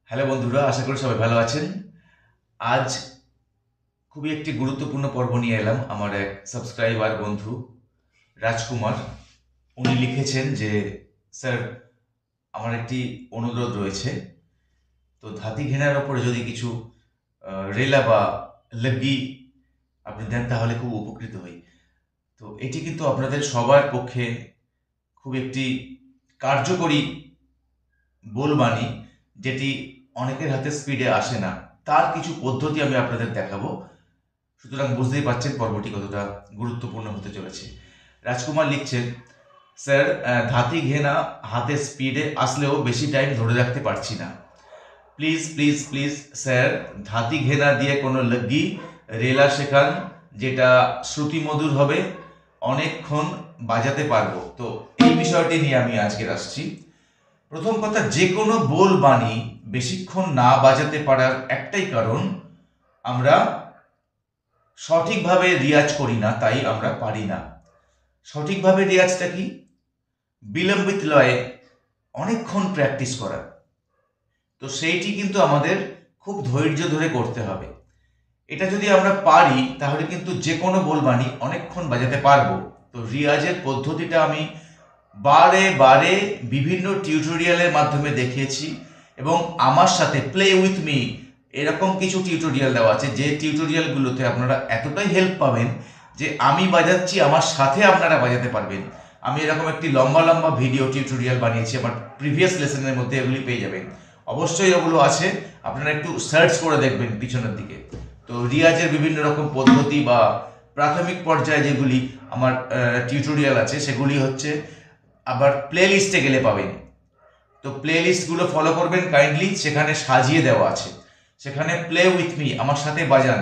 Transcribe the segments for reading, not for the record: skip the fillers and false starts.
Hello বন্ধুরা, আশা করি সবাই ভালো আছেন। আজ খুবই একটি গুরুত্বপূর্ণ পর্ব নিয়ে এলাম। আমার এক সাবস্ক্রাইবার বন্ধু রাজকুমার, উনি লিখেছেন যে স্যার, আমার একটি অনুরোধ রয়েছে। তো ধাতি ঘেনার ওপরে যদি কিছু রেলা বা লগ্গি আপনি দেন তাহলে খুব উপকৃত হই। তো এটি কিন্তু আপনাদের সবার পক্ষে খুব একটি কার্যকরী বোলবাণী, যেটি অনেকের হাতে স্পিডে আসে না। তার কিছু পদ্ধতি আমি আপনাদের দেখাবো। সুতরাং বুঝতেই পারছেন পর্বটি কতটা গুরুত্বপূর্ণ হতে চলেছে। রাজকুমার লিখছেন, স্যার, ধাতি ঘেনা হাতে স্পিডে আসলেও বেশি টাইম ধরে রাখতে পারছি না। প্লিজ প্লিজ প্লিজ স্যার, ধাতি ঘেনা দিয়ে কোনো লগ্গি রেলা শেখান, যেটা শ্রুতিমধুর হবে, অনেকক্ষণ বাজাতে পারবো। তো এই বিষয়টি নিয়ে আমি আজকে আসছি। প্রথম কথা, যে কোনো বোল বাণী বেশিক্ষণ না বাজাতে পারার একটাই কারণ, আমরা সঠিকভাবে রিয়াজ করি না, তাই আমরা পারি না। সঠিকভাবে রিয়াজটা কি? বিলম্বিত লয়ে অনেকক্ষণ প্র্যাকটিস করা। তো সেইটি কিন্তু আমাদের খুব ধৈর্য ধরে করতে হবে। এটা যদি আমরা পারি তাহলে কিন্তু যে কোনো বোল বাণী অনেকক্ষণ বাজাতে পারবো। তো রিয়াজের পদ্ধতিটা আমি বারে বারে বিভিন্ন টিউটোরিয়ালের মাধ্যমে দেখিয়েছি, এবং আমার সাথে প্লে উইথ মি এরকম কিছু টিউটোরিয়াল দেওয়া আছে, যে টিউটোরিয়ালগুলোতে আপনারা এতটাই হেল্প পাবেন যে আমি বাজাচ্ছি, আমার সাথে আপনারা বাজাতে পারবেন। আমি এরকম একটি লম্বা লম্বা ভিডিও টিউটোরিয়াল বানিয়েছি, আমার প্রিভিয়াস লেসনের মধ্যে এগুলি পেয়ে যাবেন। অবশ্যই ওগুলো আছে, আপনারা একটু সার্চ করে দেখবেন পিছনের দিকে। তো রিয়াজের বিভিন্ন রকম পদ্ধতি বা প্রাথমিক পর্যায়ে যেগুলি আমার টিউটোরিয়াল আছে, সেগুলি হচ্ছে আবার প্লে লিস্টে গেলে পাবেন। তো প্লে লিস্টগুলো ফলো করবেন কাইন্ডলি, সেখানে সাজিয়ে দেওয়া আছে। সেখানে প্লে উইথ মি, আমার সাথে বাজান,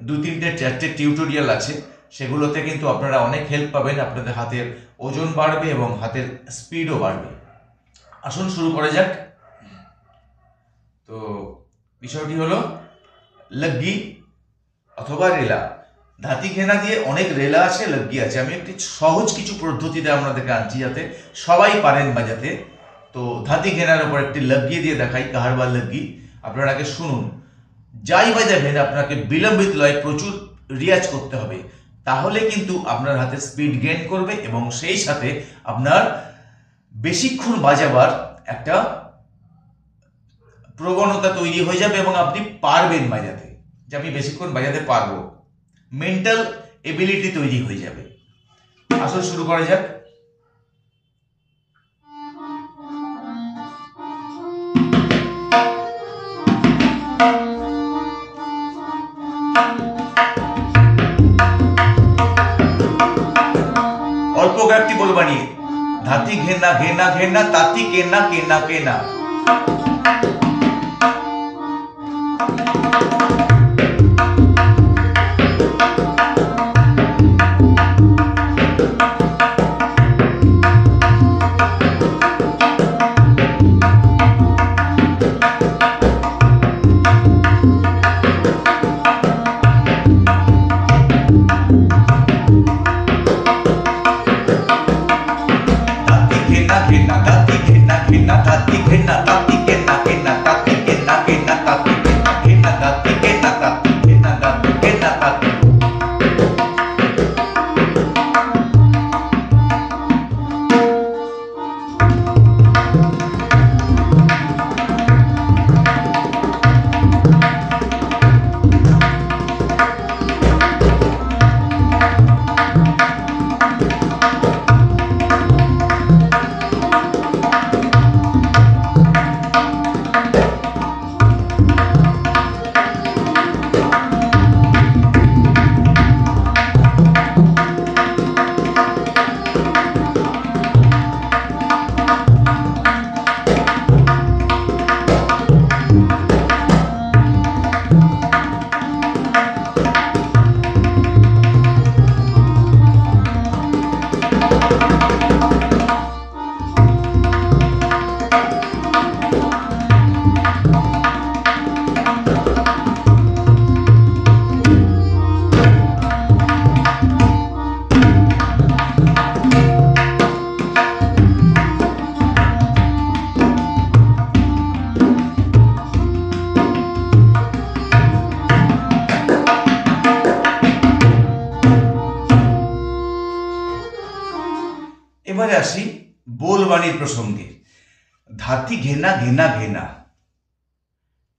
2-3-4টে টিউটোরিয়াল আছে, সেগুলোতে কিন্তু আপনারা অনেক হেল্প পাবেন। আপনাদের হাতের ওজন বাড়বে এবং হাতের স্পিডও বাড়বে। আসুন শুরু করা যাক। তো বিষয়টি হলো লগ্গি অথবা রেলা। ধাতি ঘেনা দিয়ে অনেক রেলা আছে, লগ্গি আছে। আমি একটি সহজ কিছু পদ্ধতিতে আপনাদেরকে আনছি যাতে সবাই পারেন বাজাতে। তো ধাতি ঘেনার উপর একটি লগ্গি দিয়ে দেখাই, কাহারবা লগ্গি। আপনারা আগে শুনুন। যাই বাজাবেন আপনাকে বিলম্বিত লয়ে প্রচুর রিয়াজ করতে হবে, তাহলে কিন্তু আপনার হাতে স্পিড গেইন করবে এবং সেই সাথে আপনার বেশিক্ষণ বাজাবার একটা প্রবণতা তৈরি হয়ে যাবে এবং আপনি পারবেন বাজাতে, যে আমি বেশিক্ষণ বাজাতে পারবো। মেন্টাল এবিলিটি তৈরি হয়ে যাবে। আসলে শুরু করা যাক। অল্প কয়েকটি বলবা নিয়ে, ধাতি ঘেনা ঘেনা ঘেনা, তাতি কেনা কেনা কেনা। Tati এবারে আসি বোলবাণীর প্রসঙ্গে। ধাতি ঘেনা ঘেনা ঘেনা,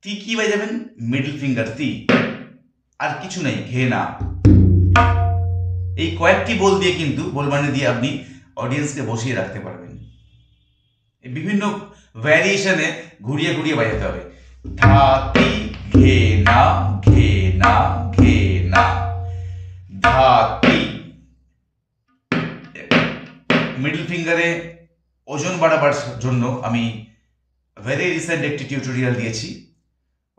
তি কি বাজাবেন? মিডল ফিঙ্গার তি, আর কিছু নেই, ঘেনা। এই কয়েকটি বোল দিয়ে কিন্তু বোলবাণী দিয়ে আপনি অডিয়েন্সকে বসিয়ে রাখতে পারবেন। বিভিন্ন ভ্যারিয়েশনে ঘুরিয়ে ঘুরিয়ে বাজাতে হবে। ধাতি ঘেনা ঘেনা ঘেনা, ধাতি। মিডল ফিঙ্গারে ওজন বাড়াবার জন্য আমি ভেরি রিসেন্ট একটি টিউটোরিয়াল দিয়েছি,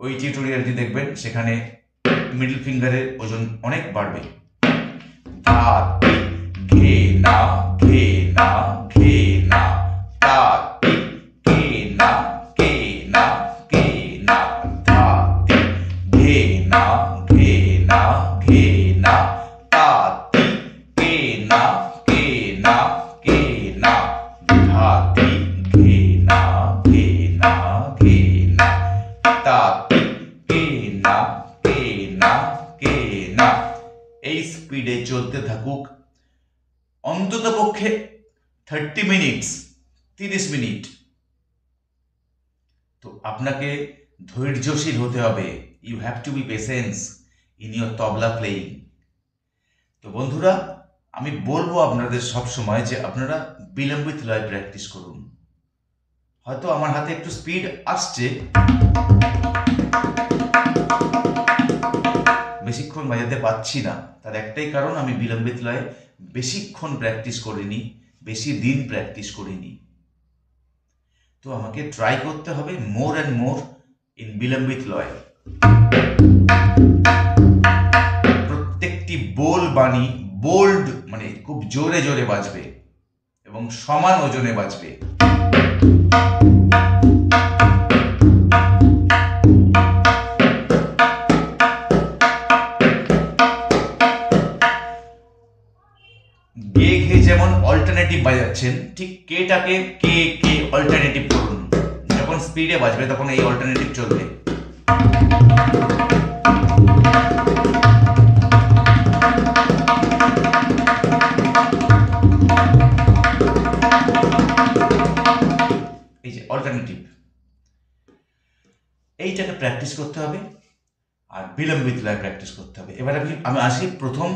ওই টিউটোরিয়ালটি দেখবেন, সেখানে মিডল ফিঙ্গারের ওজন অনেক বাড়বে। ধাতি ঘেনা ঘেনা ঘেনা, ধাতি ঘেনা ঘেনা ঘেনা, ধাতি ঘেনা ঘেনা ঘেনা, ধাতি ঘেনা ঘেনা ঘেনা, ধাতি ঘেনা ঘেনা ঘেনা, ধাতি ঘেনা ঘেনা ঘেনা। এই স্পিডে চলতে থাকুক অন্তত পক্ষে 30 মিনিটস, 30 মিনিট। তো আপনাকে ধৈর্যশীল হতে হবে। You have to be patience in your tabla playing. তো বন্ধুরা, আমি বলবো আপনাদের সব সময় যে আপনারা বিলম্বিত লয় প্র্যাকটিস করুন। হয়তো আমার হাতে একটু স্পিড আসছে, বেশিক্ষণ বাজাতে পারছি না, তার একটাই কারণ আমি বিলম্বিত লয়ে বেশিক্ষণ প্র্যাকটিস করিনি, বেশি দিন প্র্যাকটিস করিনি। তো আমাকে ট্রাই করতে হবে মোর অ্যান্ড মোর ইন বিলম্বিত লয়। প্রত্যেকটি বোল বাণী বোল্ড, মানে খুব জোরে জোরে বাজবে এবং সমান ওজনে বাজবে। গে ঘে যেমন অল্টারনেটিভ বাজাচ্ছেন, ঠিক কেটাকে কে কে অল্টারনেটিভ করুন। যখন স্পিডে বাজবে তখন এই অল্টারনেটিভ চলবে। এই যে অল্টারনেটিভ, এইটাকে প্র্যাকটিস করতে হবে আর বিলম্বিত লয় প্র্যাকটিস করতে হবে। এবার আমি আসি প্রথম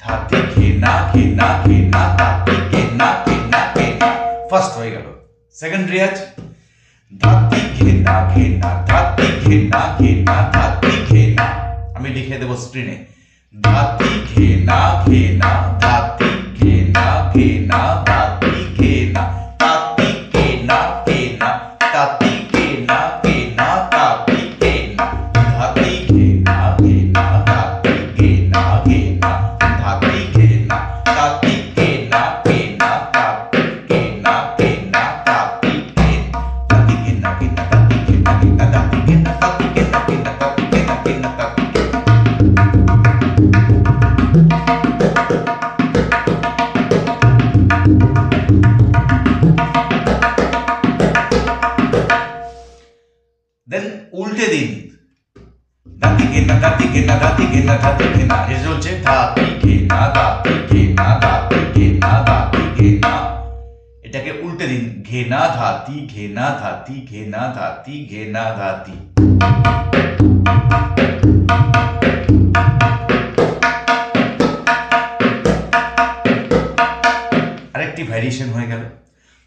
ধাতি ঘেনা ঘেনা ঘেনা, ধাতি ঘেনা ঘেনা ঘেনা, ফার্স্ট হয়ে গেল। সেকেন্ড রিয়াজ, ধাতি ঘেনা ঘেনা, ধাতি ঘেনা ঘেনা, ধাতি ঘেনা। আমি লিখে দেবো স্ক্রিনে, ধাতি ঘেনা ঘেনা, ধাতি ঘেনা ঘেনা, ধাতি ঘেনা, ধাতি ঘেনা ঘেনা, ধাতি ঘেনা ঘেনা, ধাতি ঘেনা, ধাতি ঘেনা ঘেনা, ধাতি ঘেনা ঘেনা, ধাতি ঘেনা, ধাতি ঘেনা ঘেনা, ধাতি ঘেনা ঘেনা, ধাতি ঘেনা, ধাতি ঘেনা ঘেনা, ধাতি ঘেনা ঘেনা, ধাতি ঘেনা, ধাতি ঘেনা ঘেনা, ধাতি ঘেনা ঘেনা, ধাতি ঘেনা। দেন উল্টে দিন, ধাতি ঘেনা ধাতি ঘেনা, ধাতি ঘেনা ধাতি ঘেনা, এটা হচ্ছে ধাতি ঘেনা ধাতি ঘেনা, ধাতি ঘেনা ধাতি ঘেনা। এটাকে উল্টে দিন, ঘেনা ধাতি ঘেনা ধাতি ঘেনা ধাতি ঘেনা ধাতি। আরেকটি ভ্যারিয়েশন হয়ে গেল।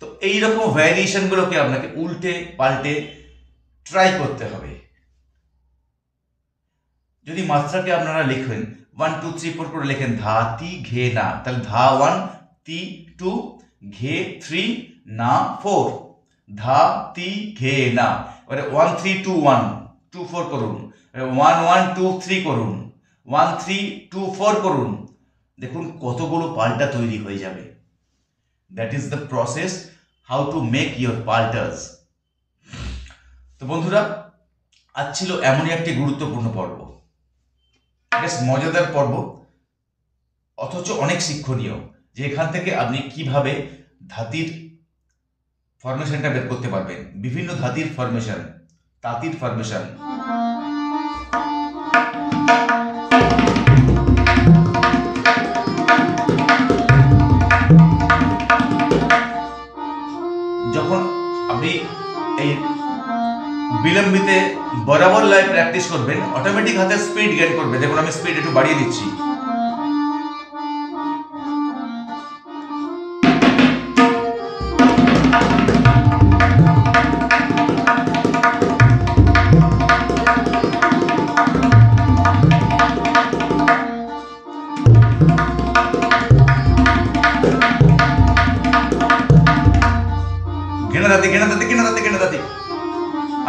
তো এইরকম ভ্যারিয়েশন গুলোকে আপনাকে উল্টে পাল্টে ট্রাই করতে হবে। যদি মাত্রাকে আপনারা লিখেন 1 2 3 4 করে লেখেন, ধাতি ঘে না, তাহলে ধা 1, তি 2, ঘে 3, না 4, ধা তি ঘে না। এবারে 1 3 2 1 2 4 করুন, 1 1 2 3 করুন, 1 3 2 4 করুন। দেখুন কতগুলো পাল্টা তৈরি হয়ে যাবে। That is the process how to make your পাল্টার্স। তো বন্ধুরা, আজ ছিল এমনই একটি গুরুত্বপূর্ণ পর্ব, বেশ মজাদার পর্ব, অথচ অনেক শিক্ষণীয়, যে এখান থেকে আপনি কিভাবে ধাতির ফরমেশনটা বের করতে পারবেন। বিভিন্ন ধাতির ফরমেশন, তাঁতির ফরমেশন, বিলম্বিতে বরাবর লয় প্র্যাকটিস করবেন, অটোমেটিক হাতের স্পিড গেইন করবে। দেখুন আমি স্পিড একটু বাড়িয়ে দিচ্ছি।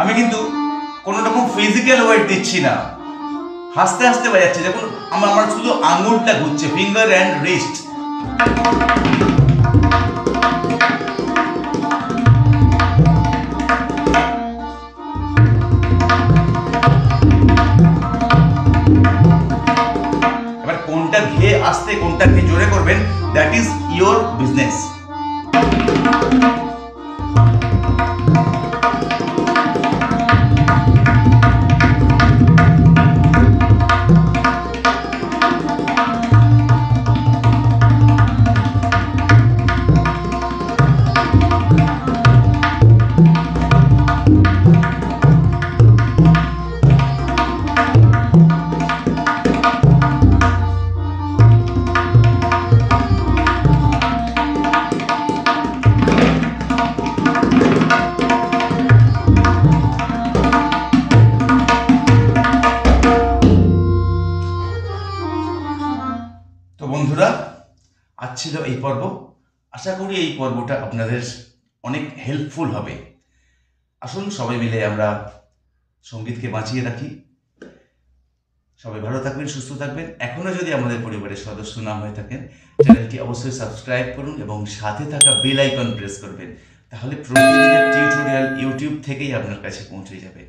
আমি কিন্তু কোনো রকম ফিজিক্যাল ওয়েট দিচ্ছি না, হাসতে হাসতে বাজাচ্ছি। দেখুন আমার শুধু আঙুলটা ঘুরছে, ফিঙ্গার অ্যান্ড রিস্ট। এবার কোনটা ঘে আসতে কোনটা ঘে জোরে করবেন, দ্যাট ইজ ইয়োর বিজনেস। বন্ধুরা, আজ ছিল এই পর্ব। আশা করি এই পর্বটা আপনাদের অনেক হেল্পফুল হবে। আসুন সবাই মিলে আমরা সঙ্গীতকে বাঁচিয়ে রাখি। সবাই ভালো থাকবেন, সুস্থ থাকবেন। এখনো যদি আমাদের পরিবারের সদস্য না হয়ে থাকেন, চ্যানেলটি অবশ্যই সাবস্ক্রাইব করুন এবং সাথে থাকা বেল আইকন প্রেস করবেন। তাহলে প্রতিদিনের টিউটোরিয়াল ইউটিউব থেকেই আপনার কাছে পৌঁছে যাবে।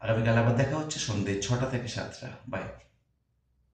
আগামীকাল আবার দেখা হচ্ছে সন্ধ্যে 6টা থেকে 7টা। বাই।